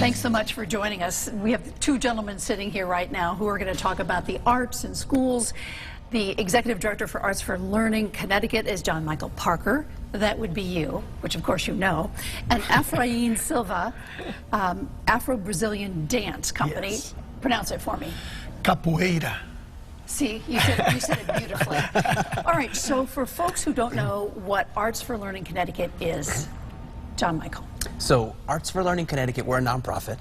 Thanks so much for joining us. We have two gentlemen sitting here right now who are going to talk about the arts in schools. The Executive Director for Arts for Learning Connecticut is John Michael Parker. That would be you, which of course you know. And Efraim Silva, Afro-Brazilian Dance Company. Yes. Pronounce it for me. Capoeira. See, you said it beautifully. All right, so for folks who don't know what Arts for Learning Connecticut is, John Michael. So Arts for Learning Connecticut, we're a nonprofit.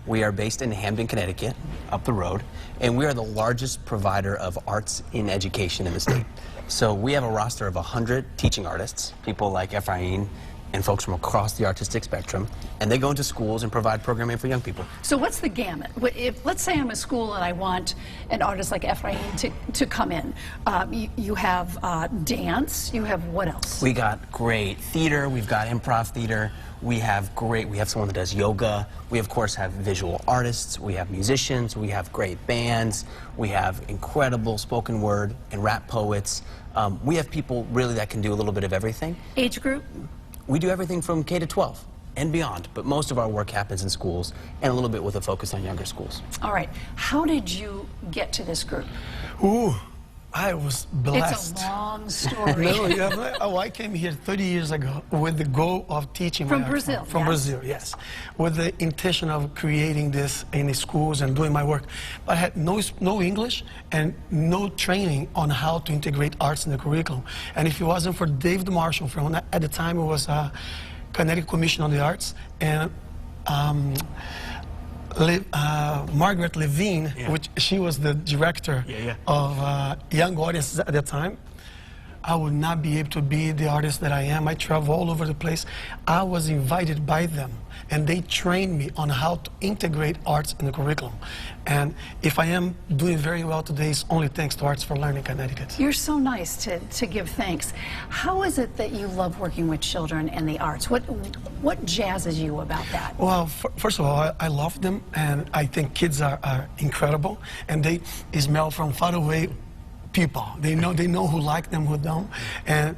We are based in Hamden, Connecticut, up the road, and we are the largest provider of arts in education in the state. So we have a roster of 100 teaching artists, people like Efraim and folks from across the artistic spectrum, and they go into schools and provide programming for young people. So what's the gamut? If, let's say I'm a school and I want an artist like Efraim to come in. You have dance, you have what else? We got great theater, we've got improv theater, we have someone that does yoga, we of course have visual artists, we have musicians, we have great bands, we have incredible spoken word and rap poets. We have people really that can do a little bit of everything. Age group? We do everything from K to 12 and beyond, but most of our work happens in schools and a little bit with a focus on younger schools. All right. How did you get to this group? Ooh, I was blessed. It's a long story. No, yeah, I came here 30 years ago with the goal of teaching from my art Brazil. form. From yes. Brazil, yes. With the intention of creating this in the schools and doing my work. But I had no English and no training on how to integrate arts in the curriculum. And if it wasn't for David Marshall, from at the time it was Connecticut Commission on the Arts, and Margaret Levine, which she was the director of Young Audiences at the time, I would not be able to be the artist that I am. I travel all over the place. I was invited by them, and they trained me on how to integrate arts in the curriculum. And if I am doing very well today, it's only thanks to Arts for Learning Connecticut. You're so nice to give thanks. How is it that you love working with children and the arts? What jazzes you about that? Well, first of all, I love them, and I think kids are incredible, and they smell from far away people. They know who like them, who don't, and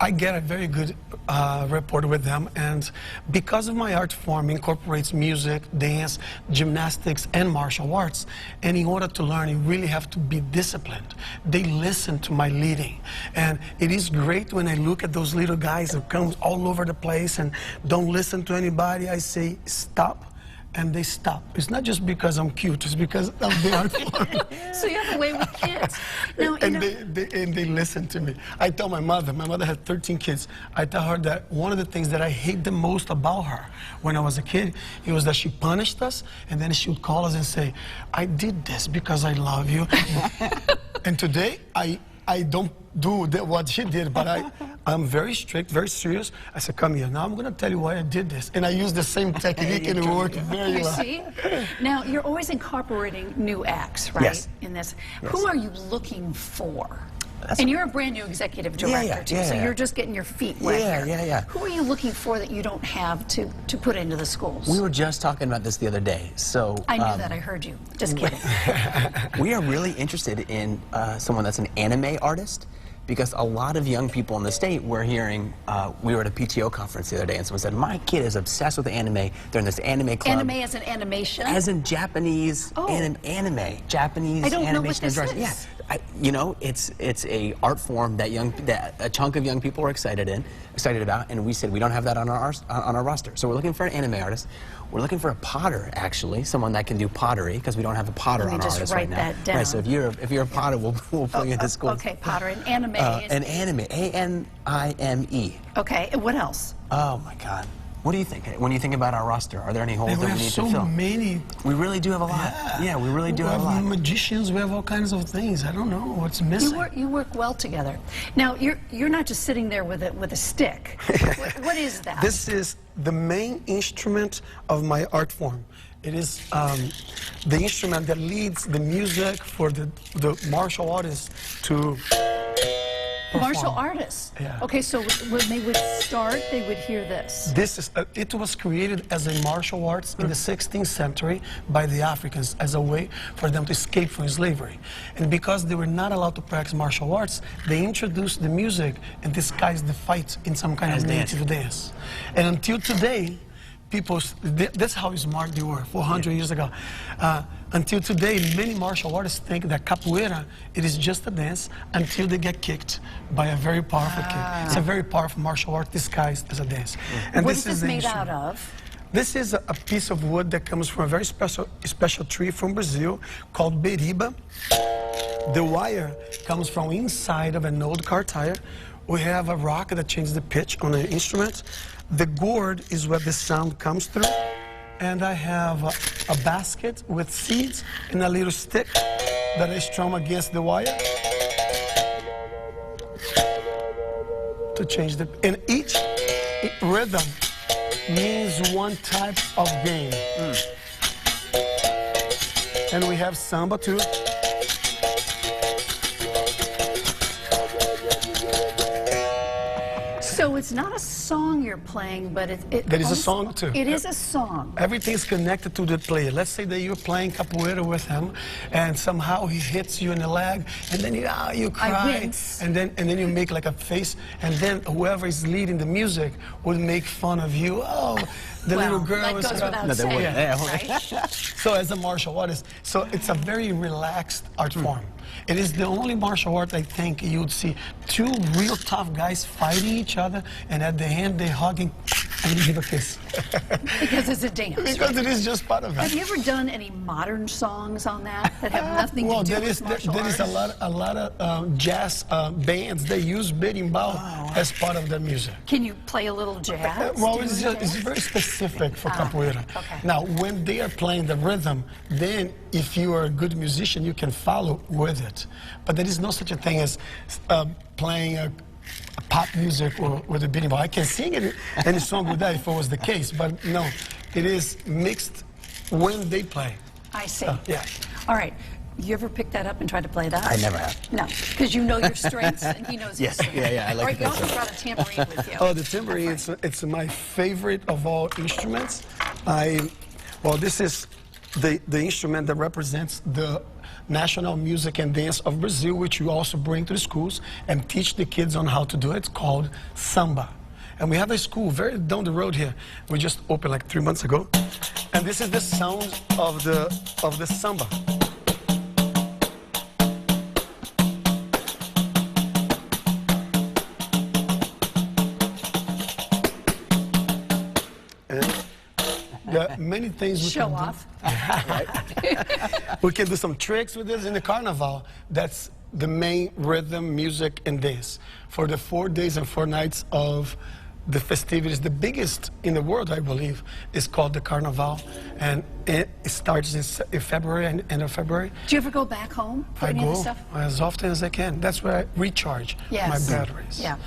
I get a very good rapport with them. And because of my art form incorporates music, dance, gymnastics, and martial arts, and in order to learn, you really have to be disciplined. They listen to my leading, and it is great when I look at those little guys who come all over the place and don't listen to anybody. I say stop, and they stop. It's not just because I'm cute, it's because of the art form. So you have a way with kids. Now, and they listen to me. I tell my mother had 13 kids. I tell her that one of the things that I hate the most about her when I was a kid, it was that she punished us, and then she would call us and say, I did this because I love you. And today, I don't do what she did, but I'm very strict, very serious. I said, come here, now I'm going to tell you why I did this. And I use the same technique and it worked very well. You see? Now, you're always incorporating new acts, right? Yes. In this. Yes. Who are you looking for? And you're a brand new executive director, too, so you're just getting your feet wet here. Who are you looking for that you don't have to put into the schools? We were just talking about this the other day. So I knew that. I heard you. Just kidding. We are really interested in someone that's an anime artist, because a lot of young people in the state were hearing, we were at a PTO conference the other day, and someone said, my kid is obsessed with anime. They're in this anime club. Anime as in animation? As in Japanese anime. Japanese I don't animation. know what this is. Yeah. You know, it's a art form that a chunk of young people are excited about, and we said we don't have that on our roster. So we're looking for an anime artist. We're looking for a potter, actually, someone that can do pottery, because we don't have a potter on our artist right now. Let me just write that down. Right, so if you're a potter, we'll put you into school. Okay, potter and anime. An anime, A-N-I-M-E. Okay, and what else? Oh my God. What do you think? When you think about our roster, are there any holes that we need to fill? We have so many. We really do have a lot. Yeah, we really do have a lot. We have magicians, we have all kinds of things. I don't know what's missing. You work well together. Now, you're not just sitting there with a stick. What is that? This is the main instrument of my art form. It is the instrument that leads the music for the martial artists to Martial artists. Yeah. Okay, so when they would start, they would hear this. This is it was created as a martial arts in the 16th century by the Africans as a way for them to escape from slavery. And because they were not allowed to practice martial arts, they introduced the music and disguised the fight in some kind of native dance. And until today, people, that's how smart they were 400 years ago. Until today, many martial artists think that capoeira, it is just a dance until they get kicked by a very powerful kick. It's a very powerful martial art disguised as a dance. And what is this made out of? This is a piece of wood that comes from a very special tree from Brazil called beriba. The wire comes from inside of an old car tire. We have a rock that changes the pitch on the instrument. The gourd is where the sound comes through. And I have a basket with seeds and a little stick that I strum against the wire to change the... And each rhythm means one type of game. And we have samba too. So it's not a song you're playing, but There is a song too. It is a song. Everything's connected to the player. Let's say that you're playing capoeira with him, and somehow he hits you in the leg, and then you cry, and then you make like a face, and then whoever is leading the music would make fun of you. Oh, the little girl that is goes without saying, right? So as a martial artist, so it's a very relaxed art form. It is the only martial art I think you'd see two real tough guys fighting each other, and at the end they hugging and give a kiss. Because it's a dance. Because it is just part of it. Have you ever done any modern songs on that have nothing to do with martial there arts? is a lot of jazz bands that use berimbau as part of their music. Can you play a little jazz? Well, it's very specific for capoeira. Okay. Now, when they are playing the rhythm, then if you are a good musician, you can follow with it. But there is no such a thing as playing a pop music or with a berimbau. I can sing any song with that if it was the case, but no, it is mixed when they play. I see. Yeah. All right. You ever picked that up and tried to play that? I never have. No, because you know your strengths and he knows his strengths. Yeah, I like All right, to you think also so. brought a tambourine with you. Oh, the tambourine, it's my favorite of all instruments. Well, this is the instrument that represents the national music and dance of Brazil, which you also bring to the schools and teach the kids on how to do it. It's called samba. And we have a school very down the road here. We just opened like 3 months ago. And this is the sound of the samba. There are many things we Show can off. do. We can do some tricks with this in the carnival. That's the main rhythm, music, and dance. For the 4 days and 4 nights of the festivities, the biggest in the world, I believe, is called the Carnival. And it starts in February, end of February. Do you ever go back home for I any of this go stuff? as often as I can. That's where I recharge my batteries. Yeah.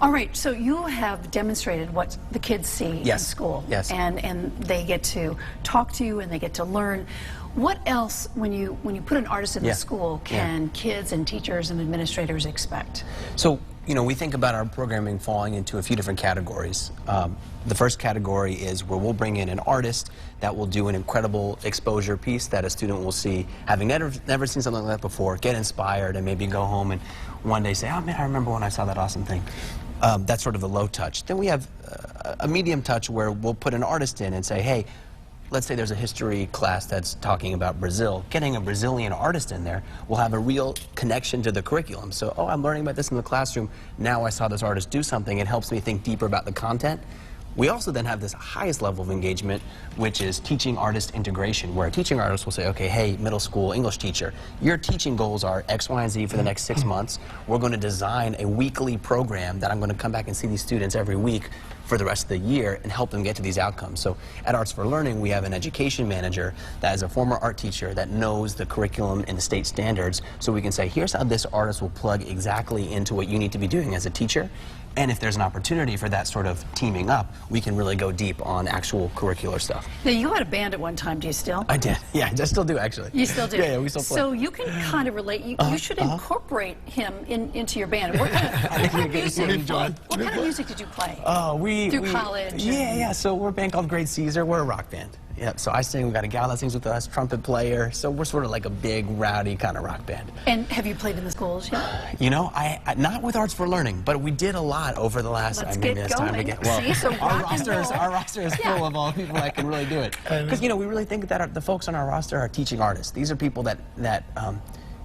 All right. So you have demonstrated what the kids see in school. Yes. And they get to talk to you and they get to learn. What else, when you put an artist in the school, can kids and teachers and administrators expect? So, you know, we think about our programming falling into a few different categories. The first category is where we'll bring in an artist that will do an incredible exposure piece that a student will see, having never seen something like that before, get inspired, and maybe go home and one day say, oh man, I remember when I saw that awesome thing. That's sort of the low touch. Then we have a medium touch where we'll put an artist in and say, hey, let's say there's a history class that's talking about Brazil. Getting a Brazilian artist in there will have a real connection to the curriculum. So, oh, I'm learning about this in the classroom. Now I saw this artist do something. It helps me think deeper about the content. We also then have this highest level of engagement, which is teaching artist integration, where a teaching artist will say, okay, hey, middle school English teacher, your teaching goals are X, Y, and Z for the next 6 months. We're going to design a weekly program that I'm going to come back and see these students every week for the rest of the year and help them get to these outcomes. So at Arts for Learning, we have an education manager that is a former art teacher that knows the curriculum and the state standards, so we can say, here's how this artist will plug exactly into what you need to be doing as a teacher. And if there's an opportunity for that sort of teaming up, we can really go deep on actual curricular stuff. Now, you had a band at one time, do you still? I did. Yeah, I still do, actually. You still do? Yeah, we still play. So you can kind of relate. You should incorporate him into your band. What kind of music did you play? Through college? Yeah. So we're a band called Great Caesar. We're a rock band. Yep. So I sing. We got a gal that sings with us, trumpet player. So we're sort of like a big, rowdy kind of rock band. And have you played in the schools yet? You know, I not with Arts for Learning, but we did a lot over the last. Let's maybe get it's time to going. get. Well, See, so our rock and roster is full of all people that can really do it. Because you know, we really think that the folks on our roster are teaching artists. These are people that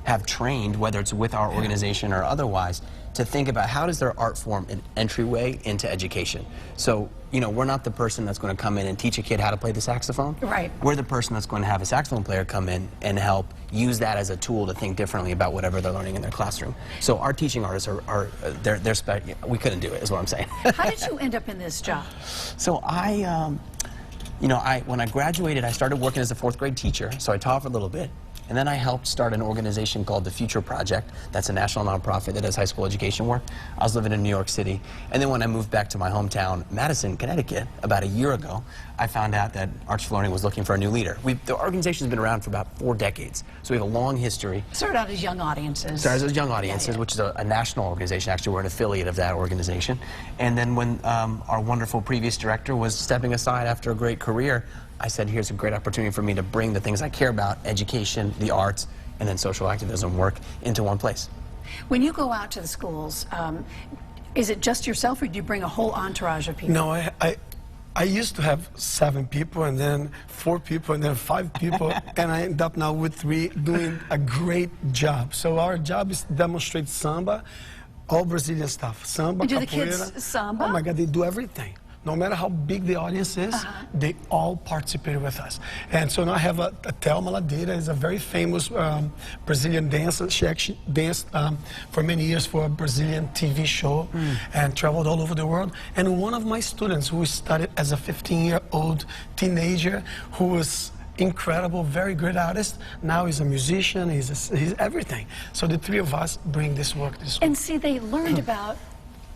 have trained, whether it's with our organization or otherwise, to think about how does their art form an entryway into education. So, you know, we're not the person that's going to come in and teach a kid how to play the saxophone. Right. We're the person that's going to have a saxophone player come in and help use that as a tool to think differently about whatever they're learning in their classroom. So our teaching artists we couldn't do it, is what I'm saying. How did you end up in this job? So when I graduated, I started working as a 4th grade teacher, so I taught for a little bit. And then I helped start an organization called the Future Project. That's a national nonprofit that does high school education work. I was living in New York City. And then when I moved back to my hometown, Madison, Connecticut, about a year ago, I found out that Arts for Learning was looking for a new leader. The organization's been around for about 4 decades, so we have a long history. Started out as young audiences. Started as young audiences, which is a national organization. Actually, we're an affiliate of that organization. And then when our wonderful previous director was stepping aside after a great career, I said, here's a great opportunity for me to bring the things I care about, education, the arts, and then social activism work into one place. When you go out to the schools, is it just yourself, or do you bring a whole entourage of people? No, I used to have 7 people, and then 4 people, and then 5 people, and I end up now with 3 doing a great job. So our job is to demonstrate samba, all Brazilian stuff. Samba, And do the capoeira. kids samba? Oh my God, they do everything. No matter how big the audience is, they all participate with us. And so now I have a Thelma Ladeira, is a very famous Brazilian dancer. She actually danced for many years for a Brazilian TV show and traveled all over the world. And one of my students who started as a 15-year-old teenager who was incredible, very great artist, now he's a musician, he's everything. So the 3 of us bring this work to school. And see, they learned about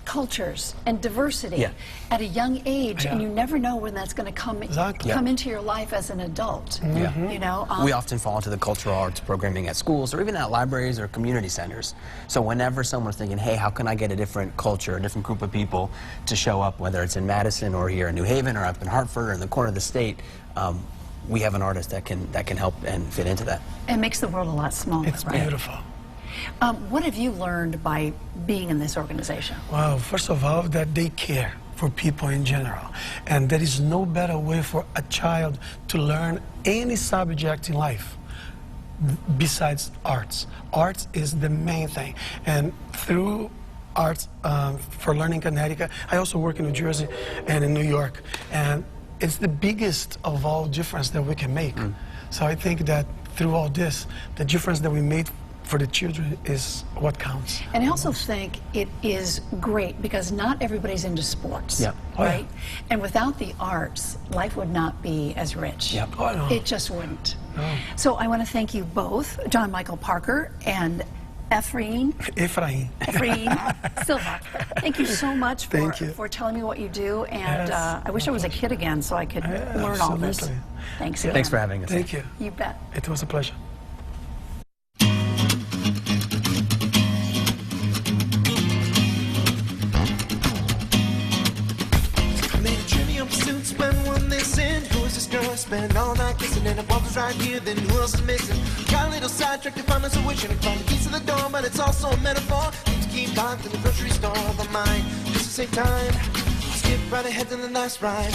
cultures and diversity at a young age, and you never know when that's going to come into your life as an adult. You know, we often fall into the cultural arts programming at schools or even at libraries or community centers. So whenever someone's thinking, hey, how can I get a different culture, a different group of people to show up, whether it's in Madison or here in New Haven or up in Hartford or in the corner of the state, we have an artist that can help and fit into that. It makes the world a lot smaller. It's beautiful. What have you learned by being in this organization? Well, first of all, that they care for people in general. And there is no better way for a child to learn any subject in life besides arts. Arts is the main thing. And through Arts for Learning Connecticut, I also work in New Jersey and in New York. And it's the biggest of all difference that we can make. So I think that through all this, the difference that we made for the children is what counts. And I also think it is great because not everybody's into sports, right? And without the arts, life would not be as rich. Oh, no. It just wouldn't. So I want to thank you both, John Michael Parker and Efraim Silva. Thank you so much for telling me what you do, and I wish I was a kid again so I could learn all this. Thanks again. Thanks for having us. Thank you. You bet. It was a pleasure. Spend all night kissing and the bumper's right here, then who else is missing? Got a little sidetracked if I'm a wishing to find the keys to the door, but it's also a metaphor. Need to keep locked in the grocery store, but mine just to save time. Skip right ahead to the nice ride.